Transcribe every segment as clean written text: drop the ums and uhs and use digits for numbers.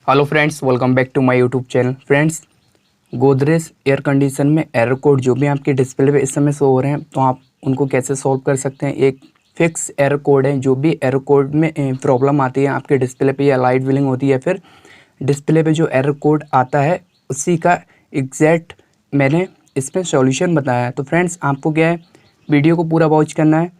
Hello friends, welcome back to my YouTube channel. Friends, Godrej air condition में error code जो भी आपके display पे इस समय शो हो रहे हैं, तो आप उनको कैसे सॉल्व कर सकते हैं। एक फिक्स एरर कोड है, जो भी एरर कोड में प्रॉब्लम आती है आपके डिस्प्ले पे या लाइट विलिंग होती है, फिर डिस्प्ले पे जो एरर कोड आता है उसी का एग्जैक्ट मैंने इसमें सॉल्यूशन बताया है। तो फ्रेंड्स, आपको क्या है, वीडियो को पूरा वॉच करना है।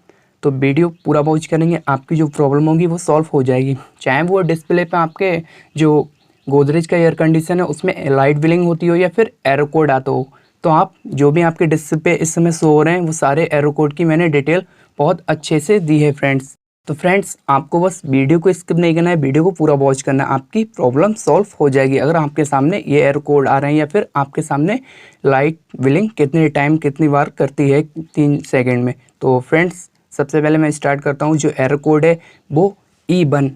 तो वीडियो पूरा वॉच करेंगे, आपकी जो प्रॉब्लम होगी वो सॉल्व हो जाएगी। चाहे वो डिस्प्ले पे आपके जो गोदरेज का एयर कंडीशन है उसमें लाइट विलिंग होती हो या फिर एरर कोड आता हो, तो आप जो भी आपके डिस्प्ले इस समय शो हो रहे हैं वो सारे एरर कोड की मैंने डिटेल बहुत अच्छे से दी है फ्रेंड्स। तो फ्रेंड्स, आपको बस वीडियो को स्किप नहीं करना है, वीडियो को पूरा वॉच करना है, आपकी प्रॉब्लम सॉल्व हो जाएगी। अगर आपके सामने ये एरर कोड आ रहे हैं या फिर आपके सामने लाइट विलिंग कितने टाइम कितनी बार करती है 3 सेकेंड में। तो फ्रेंड्स, सबसे पहले मैं स्टार्ट करता हूँ। जो एरर कोड है वो E1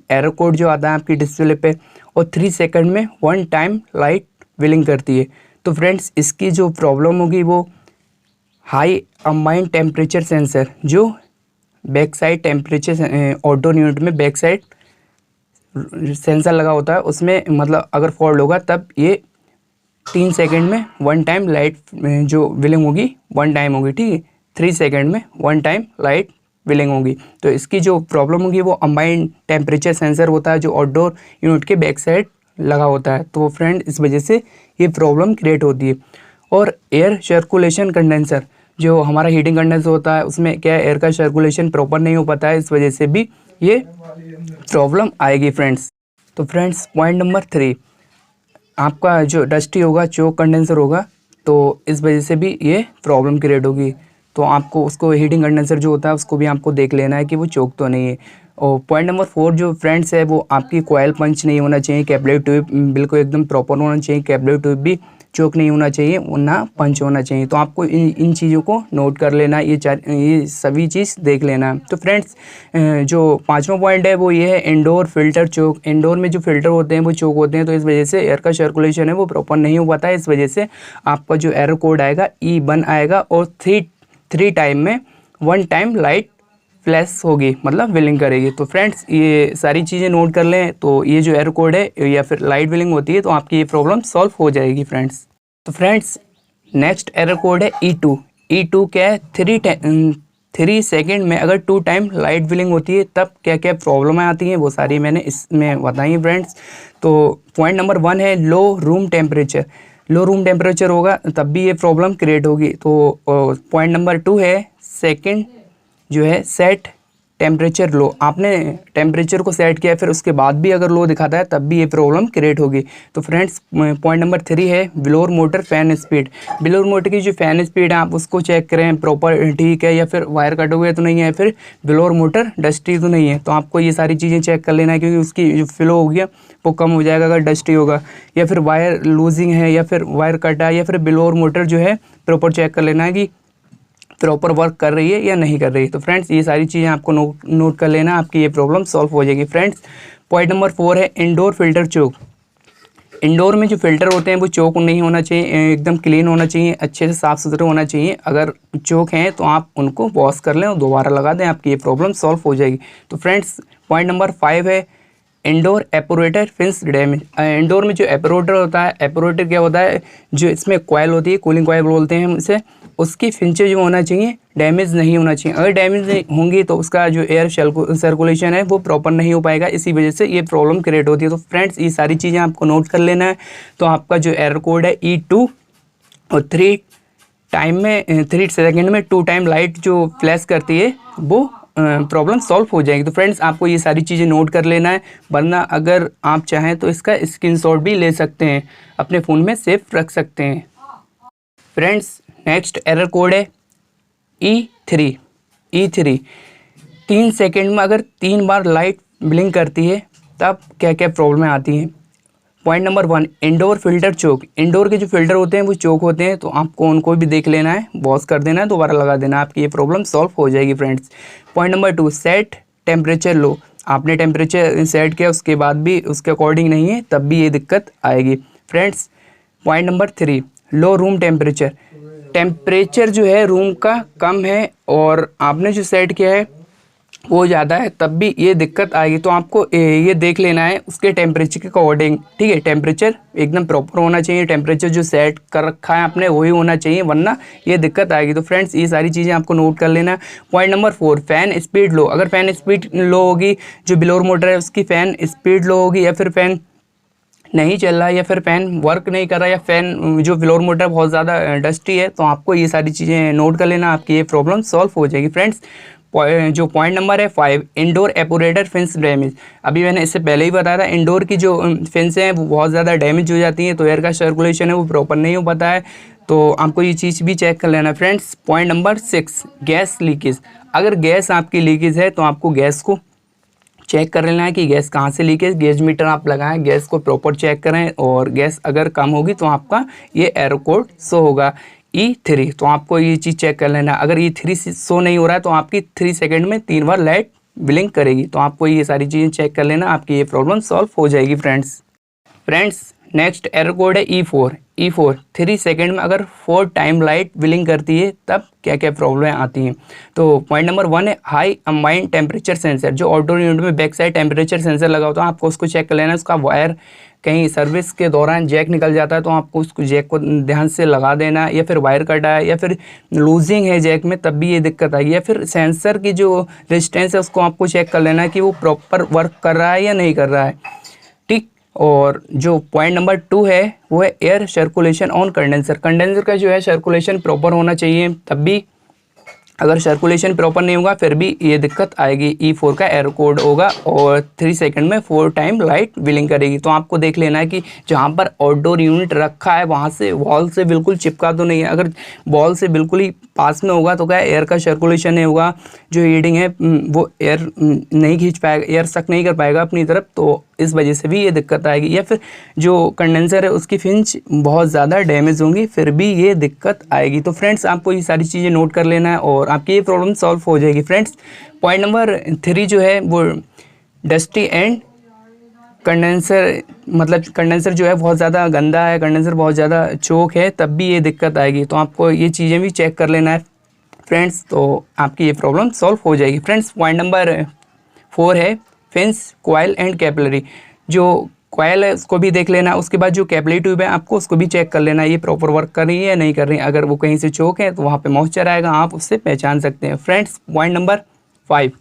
एरर कोड जो आता है आपकी डिस्प्ले पे, और 3 सेकंड में 1 टाइम लाइट विलिंग करती है। तो फ्रेंड्स, इसकी जो प्रॉब्लम होगी वो हाई अम्बाइंड टेम्परेचर सेंसर, जो back side temperature auto unit में बैक साइड सेंसर लगा होता है, उसमें मतलब अगर फॉल्ट होगा तब ये 3 सेकंड में 1 टाइम लाइट जो विलिंग होगी 1 टाइम होगी, ठीक है। 3 सेकंड में 1 टाइम लाइट विलिंग होगी। तो इसकी जो प्रॉब्लम होगी वो अम्बाइंड टेम्परेचर सेंसर होता है, जो आउटडोर यूनिट के बैक साइड लगा होता है। तो फ्रेंड, इस वजह से ये प्रॉब्लम क्रिएट होती है। और एयर सर्कुलेशन कंडेंसर, जो हमारा हीटिंग कंडेंसर होता है, उसमें क्या एयर का सर्कुलेशन प्रॉपर नहीं हो पाता है, इस वजह से भी ये प्रॉब्लम आएगी फ्रेंड्स। तो फ्रेंड्स, पॉइंट नंबर 3, आपका जो डस्टी होगा, चोक कंडेंसर होगा, तो इस वजह से भी ये प्रॉब्लम क्रिएट होगी। तो आपको उसको हीटिंग कंडेंसर जो होता है उसको भी आपको देख लेना है कि वो चोक तो नहीं है। और पॉइंट नंबर 4 जो फ्रेंड्स है, वो आपकी कॉइल पंच नहीं होना चाहिए, कैपिलरी ट्यूब बिल्कुल एकदम प्रॉपर होना चाहिए, कैपिलरी ट्यूब भी चोक नहीं होना चाहिए, ना पंच होना चाहिए। तो आपको इन चीज़ों को नोट कर लेना है, ये सभी चीज़ देख लेना है। तो फ्रेंड्स, जो 5वां पॉइंट है वो ये है इंडोर फिल्टर चोक। इंडोर में जो फिल्टर होते हैं वो चोक होते हैं, तो इस वजह से एयर का सर्कुलेशन है वो प्रॉपर नहीं हो पाता है। इस वजह से आपका जो एरर कोड आएगा E1 आएगा, और 3 टाइम में 1 टाइम लाइट फ्लैश होगी, मतलब विलिंग करेगी। तो फ्रेंड्स, ये सारी चीज़ें नोट कर लें। तो ये जो एरर कोड है या फिर लाइट विलिंग होती है, तो आपकी ये प्रॉब्लम सॉल्व हो जाएगी फ्रेंड्स। तो फ्रेंड्स, नेक्स्ट एरर कोड है E2 क्या है, 3 सेकेंड में अगर 2 टाइम लाइट विलिंग होती है तब क्या क्या प्रॉब्लम आती हैं, वो सारी मैंने इसमें बताई है फ्रेंड्स। तो पॉइंट नंबर 1 है लो रूम टेम्परेचर। लो रूम टेम्परेचर होगा तब भी ये प्रॉब्लम क्रिएट होगी। तो पॉइंट नंबर 2 है सेकंड जो है सेट टेम्परेचर लो। आपने टेम्परेचर को सेट किया फिर उसके बाद भी अगर लो दिखाता है तब भी ये प्रॉब्लम क्रिएट होगी। तो फ्रेंड्स, पॉइंट नंबर 3 है blower motor fan speed. Blower motor की जो फैन स्पीड है आप उसको चेक करें प्रॉपर ठीक है, या फिर वायर कट हुए तो नहीं है, फिर ब्लोअर मोटर डस्टी तो नहीं है। तो आपको ये सारी चीज़ें चेक कर लेना है, क्योंकि उसकी जो फ्लो हो गया वो कम हो जाएगा अगर डस्टी होगा, या फिर वायर लूजिंग है, या फिर वायर कटा है, या फिर ब्लोअर मोटर जो है प्रॉपर चेक कर लेना है कि प्रॉपर वर्क कर रही है या नहीं कर रही है। तो फ्रेंड्स, ये सारी चीज़ें आपको नोट कर लेना, आपकी ये प्रॉब्लम सॉल्व हो जाएगी फ्रेंड्स। पॉइंट नंबर 4 है इंडोर फिल्टर चोक। इंडोर में जो फिल्टर होते हैं वो चोक नहीं होना चाहिए, एकदम क्लीन होना चाहिए, अच्छे से साफ़ सुथरे होना चाहिए। अगर चोक हैं तो आप उनको वॉश कर लें और दोबारा लगा दें, आपकी ये प्रॉब्लम सॉल्व हो जाएगी। तो फ्रेंड्स, पॉइंट नंबर 5 है इंडोर एपोरेटर फिंस डैमेज। इंडोर में जो एपोरेटर होता है, एपोरेटर क्या होता है, जो इसमें कॉयल होती है, कूलिंग कॉयल बोलते हैं हम इसे, उसकी फिंचे जो होना चाहिए डैमेज नहीं होना चाहिए। अगर डैमेज नहीं होंगी तो उसका जो एयर सर्कुलेशन है वो प्रॉपर नहीं हो पाएगा, इसी वजह से ये प्रॉब्लम क्रिएट होती है। तो फ्रेंड्स, ये सारी चीज़ें आपको नोट कर लेना है। तो आपका जो एरर कोड है E2, और 3 सेकेंड में 2 टाइम लाइट जो फ्लैश करती है वो प्रॉब्लम सॉल्व हो जाएगी। तो फ्रेंड्स, आपको ये सारी चीज़ें नोट कर लेना है, वरना अगर आप चाहें तो इसका स्क्रीनशॉट भी ले सकते हैं, अपने फ़ोन में सेव रख सकते हैं। फ्रेंड्स, नेक्स्ट एरर कोड है E3। 3 सेकेंड में अगर 3 बार लाइट ब्लिंक करती है तब क्या क्या प्रॉब्लम आती हैं। Point number 1 indoor filter choke. Indoor के जो फिल्टर होते हैं वो चोक होते हैं, तो आपको उनको भी देख लेना है, वॉश कर देना है, दोबारा लगा देना, आपकी ये प्रॉब्लम सॉल्व हो जाएगी friends. Point number 2 set temperature low. आपने टेम्परेचर सेट किया उसके बाद भी उसके अकॉर्डिंग नहीं है तब भी ये दिक्कत आएगी फ्रेंड्स। पॉइंट नंबर 3 लो रूम टेम्परेचर। टेम्परेचर जो है रूम का कम है और आपने जो सेट किया है वो ज़्यादा है, तब भी ये दिक्कत आएगी। तो आपको ये देख लेना है उसके टेम्परेचर के अकॉर्डिंग, ठीक है। टेम्परेचर एकदम प्रॉपर होना चाहिए, टेम्परेचर जो सेट कर रखा है आपने वही होना चाहिए, वरना ये दिक्कत आएगी। तो फ्रेंड्स ये सारी चीज़ें आपको नोट कर लेना है। पॉइंट नंबर 4, फ़ैन स्पीड लो। अगर फ़ैन स्पीड लो होगी, जो बिलोर मोटर है उसकी फ़ैन स्पीड लो होगी, या फिर फ़ैन नहीं चल रहा है, या फिर फ़ैन वर्क नहीं कर रहा है, या फ़ैन जो ब्लोअर मोटर बहुत ज़्यादा डस्टी है, तो आपको ये सारी चीज़ें नोट कर लेना, आपकी ये प्रॉब्लम सॉल्व हो जाएगी। फ्रेंड्स जो पॉइंट नंबर है 5, इंडोर एपोरेटर फिन्स डैमेज। अभी मैंने इससे पहले ही बताया था, इंडोर की जो फिन्स हैं वो बहुत ज़्यादा डैमेज हो जाती हैं, तो एयर का सर्कुलेशन है वो प्रॉपर नहीं हो पाता है, तो आपको ये चीज़ भी चेक कर लेना। Friends point number 6, gas leakage. अगर गैस आपकी लीकेज है तो आपको गैस को चेक कर लेना है कि गैस कहाँ से लीक है। गैस मीटर आप लगाएं, गैस को प्रॉपर चेक करें, और गैस अगर कम होगी तो आपका ये एरर कोड शो होगा E3। तो आपको ये चीज़ चेक कर लेना है। अगर E3 शो नहीं हो रहा है तो आपकी 3 सेकंड में 3 बार लाइट ब्लिंक करेगी, तो आपको ये सारी चीज़ें चेक कर लेना, आपकी ये प्रॉब्लम सॉल्व हो जाएगी। फ्रेंड्स नेक्स्ट एरर कोड है E4। 3 सेकंड में अगर 4 टाइम लाइट ब्लिंक करती है तब क्या क्या प्रॉब्लम आती हैं। तो पॉइंट नंबर 1 है हाई कंबाइंड टेम्परेचर सेंसर। जो आउटडोर यूनिट में बैक साइड टेम्परेचर सेंसर लगा होता है, आपको उसको चेक कर लेना है। उसका वायर कहीं सर्विस के दौरान जैक निकल जाता है तो आपको उसको जैक को ध्यान से लगा देना, या फिर वायर कटा है, या फिर लूजिंग है जैक में, तब भी ये दिक्कत आएगी। या फिर सेंसर की जो रेजिस्टेंस है उसको आपको चेक कर लेना है कि वो प्रॉपर वर्क कर रहा है या नहीं कर रहा है, ठीक। और जो पॉइंट नंबर 2 है वो है air circulation on condenser. Condenser का जो है सर्कुलेशन प्रॉपर होना चाहिए, तब भी अगर सर्कुलेशन प्रॉपर नहीं होगा फिर भी ये दिक्कत आएगी। E4 का एरर कोड होगा और 3 सेकंड में 4 टाइम लाइट ब्लिंक करेगी। तो आपको देख लेना है कि जहाँ पर आउटडोर यूनिट रखा है वहाँ से वॉल से बिल्कुल चिपका तो नहीं है। अगर वॉल से बिल्कुल ही पास में होगा तो क्या एयर का सर्कुलेशन नहीं होगा, जो हीटिंग है वो एयर नहीं खींच पाएगा, एयर सक नहीं कर पाएगा अपनी तरफ, तो इस वजह से भी ये दिक्कत आएगी। या फिर जो कंडेंसर है उसकी फिंच बहुत ज़्यादा डैमेज होंगी, फिर भी ये दिक्कत आएगी। तो फ्रेंड्स आपको ये सारी चीज़ें नोट कर लेना है और आपकी ये प्रॉब्लम सॉल्व हो जाएगी। फ्रेंड्स पॉइंट नंबर 3 जो है वो डस्टी एंड कंडेंसर, मतलब कंडेंसर जो है बहुत ज़्यादा गंदा है, कंडेंसर बहुत ज़्यादा चोक है, तब भी ये दिक्कत आएगी। तो आपको ये चीज़ें भी चेक कर लेना है फ्रेंड्स, तो आपकी ये प्रॉब्लम सॉल्व हो जाएगी। फ्रेंड्स पॉइंट नंबर 4 है फिंस कॉइल एंड कैपिलरी। जो कॉइल है उसको भी देख लेना, उसके बाद जो कैपिलरी ट्यूब है आपको उसको भी चेक कर लेना, ये प्रॉपर वर्क कर रही है या नहीं कर रही है। अगर वो कहीं से चोक है तो वहाँ पे मॉइस्चर आएगा, आप उससे पहचान सकते हैं। Friends point number 5,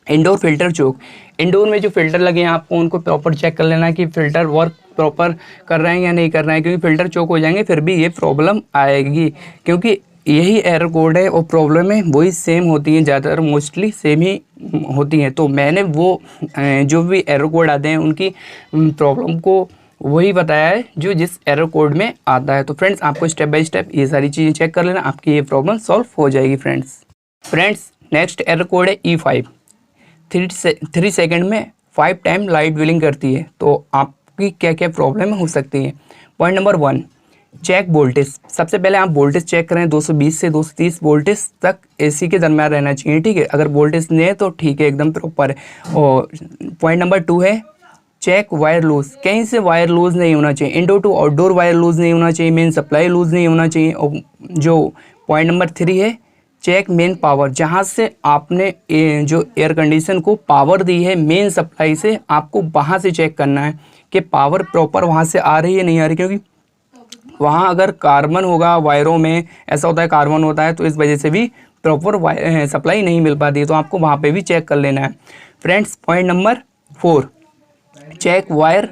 indoor filter choke. Indoor में जो फिल्टर लगे हैं आपको उनको प्रॉपर चेक कर लेना कि फ़िल्टर वर्क प्रॉपर कर रहे हैं या नहीं कर रहे हैं, क्योंकि फ़िल्टर चोक हो जाएंगे फिर भी ये प्रॉब्लम आएगी, क्योंकि यही एरर कोड है और प्रॉब्लम है वही सेम होती हैं, ज़्यादातर मोस्टली सेम ही होती हैं। तो मैंने वो जो भी एरर कोड आते हैं उनकी प्रॉब्लम को वही बताया है जो जिस एरर कोड में आता है। तो फ्रेंड्स आपको स्टेप बाय स्टेप ये सारी चीज़ें चेक कर लेना, आपकी ये प्रॉब्लम सॉल्व हो जाएगी। फ्रेंड्स नेक्स्ट एरर कोड है E5। 3 सेकंड में 5 टाइम लाइट ब्लिंक करती है, तो आपकी क्या क्या प्रॉब्लम हो सकती है। Point number 1, check voltage. सबसे पहले आप वोल्टेज चेक करें, 220 से 230 वोल्टेज तक AC के दरम्यान रहना चाहिए, ठीक है। अगर वोल्टेज नहीं है तो ठीक है, एकदम प्रॉपर है। और पॉइंट नंबर 2 है चेक वायर लूज। कहीं से वायर लूज नहीं होना चाहिए, indoor to outdoor wire loose नहीं होना चाहिए, मेन सप्लाई लूज नहीं होना चाहिए। और जो पॉइंट नंबर 3 है चेक मेन पावर। जहाँ से आपने जो एयर कंडीशन को पावर दी है मेन सप्लाई से, आपको वहाँ से चेक करना है कि पावर प्रॉपर वहाँ से आ रही है नहीं आ रही, क्योंकि वहाँ अगर कार्बन होगा वायरों में, ऐसा होता है कार्बन होता है, तो इस वजह से भी प्रॉपर सप्लाई नहीं मिल पाती है, तो आपको वहाँ पे भी चेक कर लेना है। Friends point number 4, check wire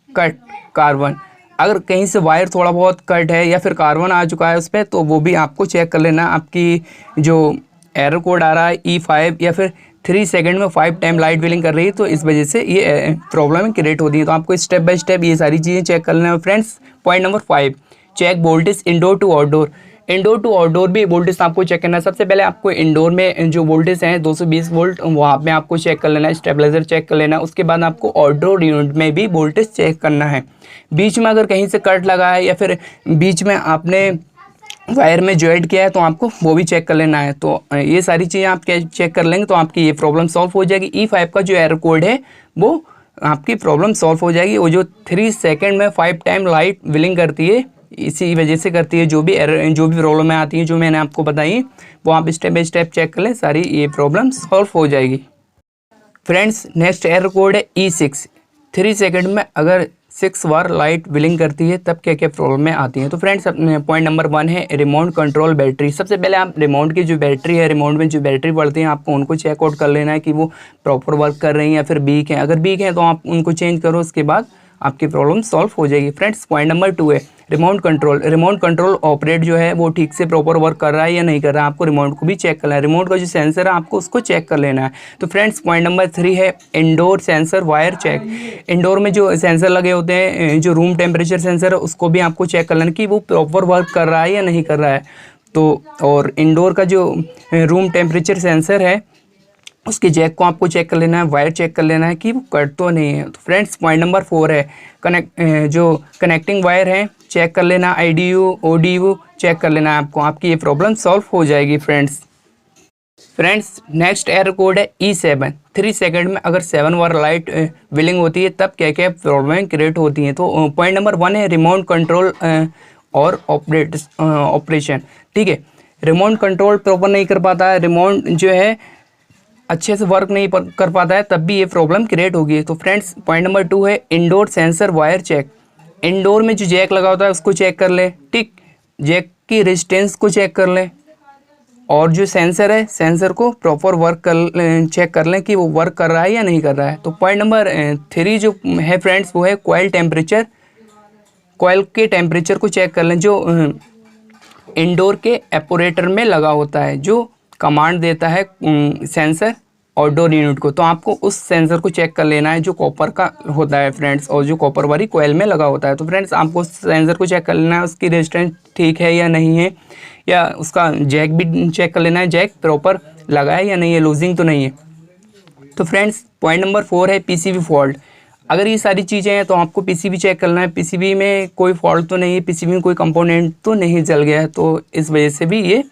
cut carbon. अगर कहीं से वायर थोड़ा बहुत कट है या फिर कार्बन आ चुका है उस पर, तो वो भी आपको चेक कर लेना। आपकी जो एरर कोड आ रहा है E5 या फिर 3 सेकंड में 5 टाइम लाइट ब्लिंक कर रही है, तो इस वजह से ये प्रॉब्लम क्रिएट होती है। तो आपको स्टेप बाय स्टेप ये सारी चीज़ें चेक कर लेना है। Friends point number 5, check voltage indoor to outdoor. Indoor to outdoor भी वोल्टेज आपको चेक करना है। सबसे पहले आपको इंडोर में जो वोल्टेज हैं 220 वोल्ट, वहाँ पे आपको चेक कर लेना है, स्टेबलाइजर चेक कर लेना है। उसके बाद आपको आउटडोर यूनिट में भी वोल्टेज चेक करना है। बीच में अगर कहीं से कट लगा है या फिर बीच में आपने वायर में जॉइंट किया है तो आपको वो भी चेक कर लेना है। तो ये सारी चीज़ें आप चेक कर लेंगे तो आपकी ये प्रॉब्लम सॉल्व हो जाएगी। E5 का जो एरर कोड है वो आपकी प्रॉब्लम सॉल्व हो जाएगी। वो जो 3 सेकंड में 5 टाइम लाइट ब्लिंक करती है इसी वजह से करती है। जो भी प्रॉब्लम आती है जो मैंने आपको बताई वो आप स्टेप बाय स्टेप चेक कर लें, सारी ये प्रॉब्लम सॉल्व हो जाएगी। फ्रेंड्स नेक्स्ट एरर कोड है E6। 3 सेकंड में अगर 6 बार लाइट ब्लिंक करती है तब क्या क्या प्रॉब्लम आती हैं। तो फ्रेंड्स पॉइंट नंबर 1 है रिमोट कंट्रोल बैटरी। सबसे पहले आप रिमोट की जो बैटरी है, रिमोट में जो बैटरी पड़ती है आपको उनको चेकआउट कर लेना है कि वो प्रॉपर वर्क कर रही हैं या फिर वीक हैं। अगर वीक हैं तो आप उनको चेंज करो, उसके बाद आपकी प्रॉब्लम सॉल्व हो जाएगी। फ्रेंड्स पॉइंट नंबर 2 है रिमोट कंट्रोल ऑपरेट जो है वो ठीक से प्रॉपर वर्क कर रहा है या नहीं कर रहा है। आपको रिमोट को भी चेक करना है, रिमोट का जो सेंसर है आपको उसको चेक कर लेना है। तो फ्रेंड्स पॉइंट नंबर 3 है indoor sensor wire check. Indoor में जो सेंसर लगे होते हैं, जो रूम टेम्परेचर सेंसर है, उसको भी आपको चेक कर लेना कि वो प्रॉपर वर्क कर रहा है या नहीं कर रहा है। तो और इंडोर का जो रूम टेम्परेचर सेंसर है उसके जैक को आपको चेक कर लेना है, वायर चेक कर लेना है कि वो कट तो नहीं है। तो फ्रेंड्स पॉइंट नंबर 4 है जो कनेक्टिंग वायर है चेक कर लेना, IDU ODU चेक कर लेना है आपको, आपकी ये प्रॉब्लम सॉल्व हो जाएगी। फ्रेंड्स नेक्स्ट एरर कोड है E7। 3 सेकंड में अगर 7 बार लाइट ब्लिंक होती है तब क्या क्या प्रॉब्लम क्रिएट होती हैं। तो पॉइंट नंबर 1 है रिमोट कंट्रोल और ऑपरेशन। ठीक है, रिमोट कंट्रोल प्रॉपर नहीं कर पाता है, रिमोट जो है अच्छे से वर्क नहीं कर पाता है, तब भी ये प्रॉब्लम क्रिएट होगी। तो फ्रेंड्स पॉइंट नंबर 2 है indoor sensor wire check. Indoor में जो जैक लगा होता है उसको चेक कर ले, ठीक, जैक की रेजिस्टेंस को चेक कर लें और जो सेंसर है सेंसर को प्रॉपर चेक कर लें कि वो वर्क कर रहा है या नहीं कर रहा है। तो पॉइंट नंबर 3 जो है फ्रेंड्स वो है कॉइल के टेम्परेचर को चेक कर लें, जो इंडोर के एपोरेटर में लगा होता है, जो कमांड देता है सेंसर आउटडोर यूनिट को। तो आपको उस सेंसर को चेक कर लेना है जो कॉपर का होता है फ्रेंड्स, और जो कॉपर वाली कोयल में लगा होता है। तो फ्रेंड्स आपको उस सेंसर को चेक कर लेना है, उसकी रेजिस्टेंस ठीक है या नहीं है, या उसका जैक भी चेक कर लेना है, जैक प्रॉपर लगा है या नहीं है, लूजिंग तो नहीं है। तो फ्रेंड्स पॉइंट नंबर 4 है PCB फॉल्ट। अगर ये सारी चीज़ें हैं तो आपको PCB चेक करना है, PCB में कोई फॉल्ट तो नहीं है, PCB में कोई कंपोनेंट तो नहीं जल गया है। तो इस वजह से भी ये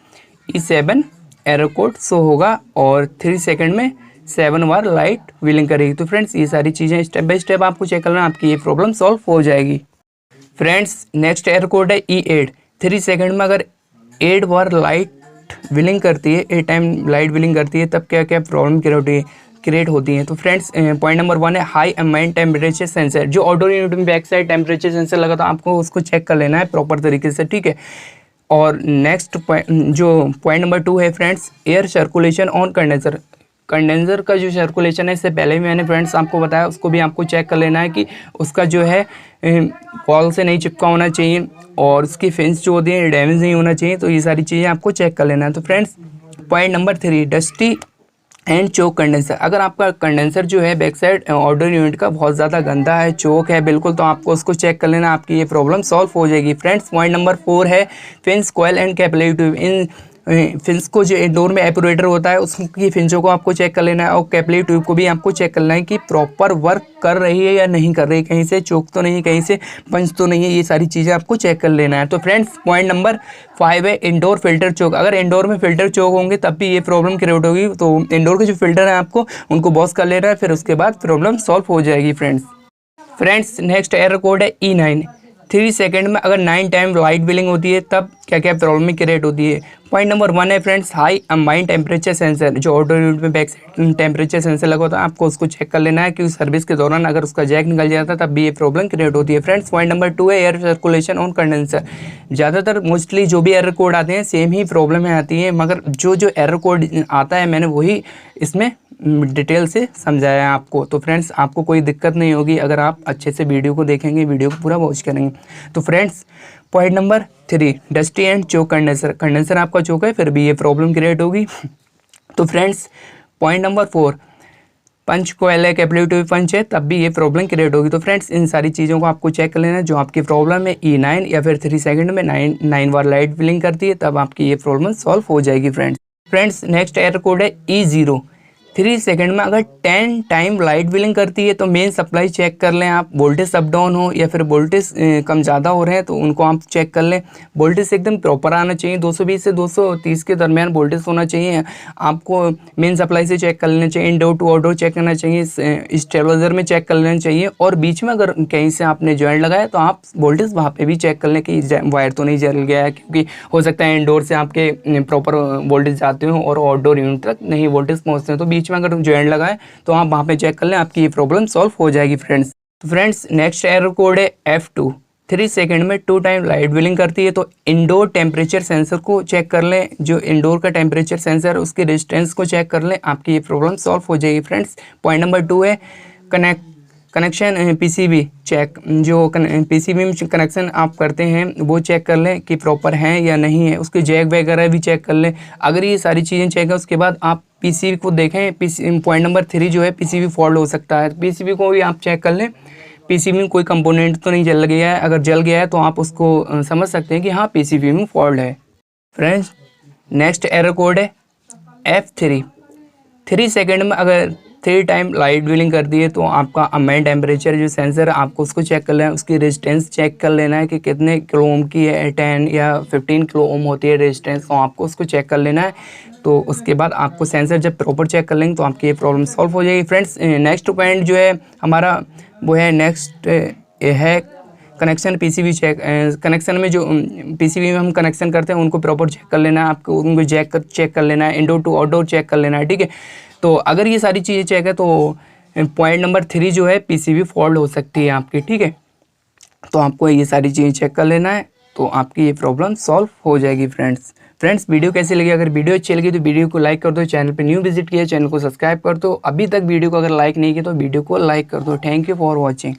E7 एरर कोड शो होगा और 3 सेकंड में 7 बार लाइट ब्लिंक करेगी। तो फ्रेंड्स ये सारी चीज़ें स्टेप बाय स्टेप आपको चेक करना, आपकी ये प्रॉब्लम सॉल्व हो जाएगी। फ्रेंड्स नेक्स्ट एरर कोड है E8। 3 सेकंड में अगर 8 बार लाइट ब्लिंक करती है, 8 टाइम लाइट ब्लिंक करती है, तब क्या क्या प्रॉब्लम क्रिएट होती हैं। तो फ्रेंड्स पॉइंट नंबर 1 है हाई एम्बिएंट टेम्परेचर सेंसर। जो आउटडोर यूनिट में बैक साइड टेम्परेचर सेंसर लगा था आपको उसको चेक कर लेना है प्रॉपर तरीके से, ठीक है। और नेक्स्ट जो पॉइंट नंबर 2 है friends air circulation on condenser का जो सर्कुलेशन है, इससे पहले भी मैंने फ्रेंड्स आपको बताया, उसको भी आपको चेक कर लेना है कि उसका जो है वॉल से नहीं चिपका होना चाहिए और उसकी फिन्स जो होती है डैमेज नहीं होना चाहिए। तो ये सारी चीज़ें आपको चेक कर लेना है। तो friends point number 3 dusty and choke condenser. अगर आपका कंडेंसर जो है बैक साइड आउटडोर यूनिट का बहुत ज़्यादा गंदा है, चोक है बिल्कुल, तो आपको उसको चेक कर लेना, आपकी ये प्रॉब्लम सॉल्व हो जाएगी। फ्रेंड्स पॉइंट नंबर 4 है fins coil and capillary tube. In fins को जो इंडोर में एपोरेटर होता है उसकी फिन्सों को आपको चेक कर लेना है और कैपिलरी ट्यूब को भी आपको चेक करना है कि प्रॉपर वर्क कर रही है या नहीं कर रही है, कहीं से चोक तो नहीं, कहीं से पंच तो नहीं है, ये सारी चीज़ें आपको चेक कर लेना है। तो फ्रेंड्स पॉइंट नंबर 5 है इंडोर फिल्टर चोक। अगर इंडोर में फिल्टर चोक होंगे तब भी ये प्रॉब्लम क्रिएट होगी। तो इंडोर के जो फिल्टर हैं आपको उनको बॉस कर लेना है, फिर उसके बाद प्रॉब्लम सॉल्व हो जाएगी। फ्रेंड्स नेक्स्ट एरर कोड है E9। 3 सेकंड में अगर 9 टाइम लाइट ब्लिंक होती है तब क्या क्या प्रॉब्लम क्रिएट होती है। पॉइंट नंबर 1 है friends high ambient temperature sensor. जो आउटडोर यूनिट में बैक साइड टेम्परेचर सेंसर लगा होता है आपको उसको चेक कर लेना है कि सर्विस के दौरान अगर उसका जैक निकल जाता है तब भी ये प्रॉब्लम क्रिएट होती है। फ्रेंड्स पॉइंट नंबर 2 है एयर सर्कुलेशन ऑन कंडेंसर। ज़्यादातर मोस्टली जो भी एरर कोड आते हैं सेम ही प्रॉब्लम आती है, मगर जो एरर कोड आता है मैंने वही इसमें डिटेल से समझाया है आपको। तो फ्रेंड्स आपको कोई दिक्कत नहीं होगी अगर आप अच्छे से वीडियो को देखेंगे, वीडियो को पूरा वॉच करेंगे। तो friends point number 3 dusty and choke condenser आपका चोक है, फिर भी ये प्रॉब्लम क्रिएट होगी। तो फ्रेंड्स पॉइंट नंबर 4 पंच कोयल है, कैपिलरी ट्यूब पंच है, तब भी ये प्रॉब्लम क्रिएट होगी। तो फ्रेंड्स इन सारी चीज़ों को आपको चेक कर लेना है। जो आपकी प्रॉब्लम है E9 या फिर 3 सेकंड में 9 बार लाइट ब्लिंक करती है तब आपकी ये प्रॉब्लम सॉल्व हो जाएगी। फ्रेंड्स नेक्स्ट एरर कोड है E0। 3 सेकंड में अगर 10 टाइम लाइट बिलिंग करती है तो मेन सप्लाई चेक कर लें आप, वोल्टेज अप डाउन हो या फिर वोल्टेज कम ज़्यादा हो रहे हैं तो उनको आप चेक कर लें। वोल्टेज एकदम प्रॉपर आना चाहिए, 220 से 230 के दरमियान वोल्टेज होना चाहिए। आपको मेन सप्लाई से चेक कर लेना चाहिए, इनडोर टू आउटडोर चेक करना चाहिए, स्टेबलाइजर में चेक कर लेना चाहिए, और बीच में अगर कहीं से आपने जॉइंट लगाया तो आप वोल्टेज वहाँ पे भी चेक कर लें कि वायर तो नहीं जल गया है, क्योंकि हो सकता है इंडोर से आपके प्रॉपर वोल्टेज जाते हो और आउटडोर यूनिट तक नहीं वोल्टेज पहुँचते हैं, तो बीच में अगर जॉइंट लगाए तो आप वहाँ पे चेक कर लें, आपकी ये प्रॉब्लम सॉल्व हो जाएगी फ्रेंड्स। तो फ्रेंड्स नेक्स्ट एरर कोड है F2। 3 सेकंड में 2 टाइम लाइट बिलिंग करती है तो इंडोर टेम्परेचर सेंसर को चेक कर लें, जो इंडोर का टेम्परेचर सेंसर है उसके रेजिस्टेंस को चेक कर लें, आपकी ये प्रॉब्लम सॉल्व हो जाएगी फ्रेंड्स। पॉइंट नंबर 2 है कनेक्शन पीसीबी चेक, जो पीसीबी में कनेक्शन आप करते हैं वो चेक कर लें कि प्रॉपर हैं या नहीं है, उसके जैक वगैरह भी चेक कर लें। अगर ये सारी चीज़ें चेक है उसके बाद आप पीसीबी को देखें। पॉइंट नंबर 3 जो है पीसीबी फॉल्ट हो सकता है, पीसीबी को भी आप चेक कर लें, पीसीबी में कोई कंपोनेंट तो नहीं जल गया है, अगर जल गया है तो आप उसको समझ सकते हैं कि हाँ पीसीबी में फॉल्ट है। फ्रेंड्स नेक्स्ट एरर कोड है F3। 3 सेकंड में अगर 3 टाइम लाइट बिलिंग कर दी है तो आपका मेन टेम्परेचर जो सेंसर है आपको उसको चेक कर लेना है, उसकी रेजिस्टेंस चेक कर लेना है कि कितने किलो ओम की है, 10 या 15 किलो ओम होती है रेजिस्टेंस, तो आपको उसको चेक कर लेना है। तो उसके बाद आपको सेंसर जब प्रॉपर चेक कर लेंगे तो आपकी ये प्रॉब्लम सॉल्व हो जाएगी फ्रेंड्स। नेक्स्ट पॉइंट जो है हमारा वो है नेक्स्ट है कनेक्शन पीसीबी चेक। कनेक्शन में जो पीसीबी में हम कनेक्शन करते हैं उनको प्रॉपर चेक कर लेना है, आपको उनको चेक कर लेना है, इंडोर टू आउटडोर चेक कर लेना है, ठीक है। तो अगर ये सारी चीज़ें चेक है तो पॉइंट नंबर 3 जो है पीसीबी फॉल्ट हो सकती है आपकी, ठीक है। तो आपको ये सारी चीज़ें चेक कर लेना है तो आपकी ये प्रॉब्लम सॉल्व हो जाएगी फ्रेंड्स वीडियो कैसी लगी? अगर वीडियो अच्छी लगी तो वीडियो को लाइक कर दो, चैनल पे न्यू विजिट किया चैनल को सब्सक्राइब कर दो, अभी तक वीडियो को अगर लाइक नहीं किया तो वीडियो को लाइक कर दो। Thank you for watching.